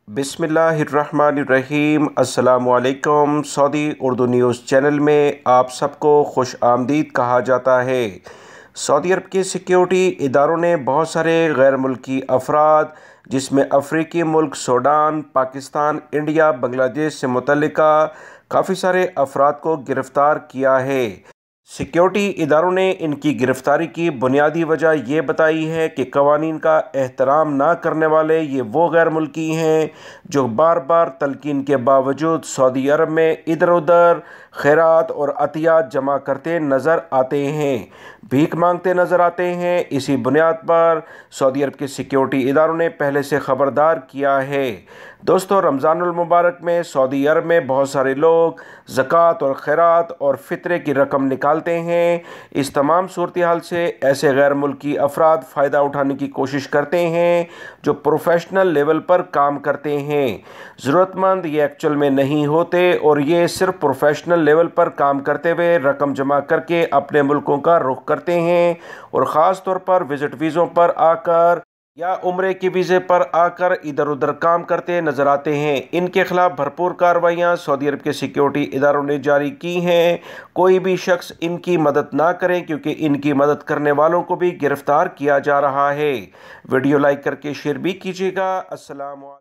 बिस्मिल्लाहिर्रहमानिर्रहीम। अस्सलामुअलैकुम। Saudi Urdu news channel में आप सबको खुश आमदीद कहा जाता है। सऊदी अरब के सिक्योरिटी इदारों ने बहुत सारे गैर मुल्की अफराद जिसमें अफ्रीकी मुल्क सूडान, पाकिस्तान, इंडिया, बांग्लादेश से मुतल्लिका काफ़ी सारे अफराद को गिरफ़्तार किया है। सिक्योरिटी इदारों ने इनकी गिरफ्तारी की बुनियादी वजह यह बताई है कि कवानीन का एहतराम ना करने वाले ये वो गैर मुल्की हैं जो बार बार तलकीन के बावजूद सऊदी अरब में इधर उधर खैरात और अतियात जमा करते नज़र आते हैं, भीख मांगते नज़र आते हैं। इसी बुनियाद पर सऊदी अरब के सिक्योरिटी इदारों ने पहले से ख़बरदार किया है। दोस्तों, रमज़ानुल मुबारक में सऊदी अरब में बहुत सारे लोग ज़कात और खैरात और फ़ितरे की रकम निकालते हैं। इस तमाम सूरत हाल से ऐसे गैर मुल्की अफराद फ़ायदा उठाने की कोशिश करते हैं जो प्रोफेशनल लेवल पर काम करते हैं। ज़रूरतमंद ये एक्चुअल में नहीं होते और ये सिर्फ प्रोफेशनल लेवल पर काम करते हुए रकम जमा करके अपने मुल्कों का रुख करते हैं और ख़ास तौर पर विज़िट वीज़ों पर आकर या उम्रे के वीज़े पर आकर इधर उधर काम करते नजर आते हैं। इनके खिलाफ भरपूर कार्रवाइयाँ सऊदी अरब के सिक्योरिटी इदारों ने जारी की हैं। कोई भी शख्स इनकी मदद ना करें क्योंकि इनकी मदद करने वालों को भी गिरफ्तार किया जा रहा है। वीडियो लाइक करके शेयर भी कीजिएगा। अस्सलाम वालेकुम।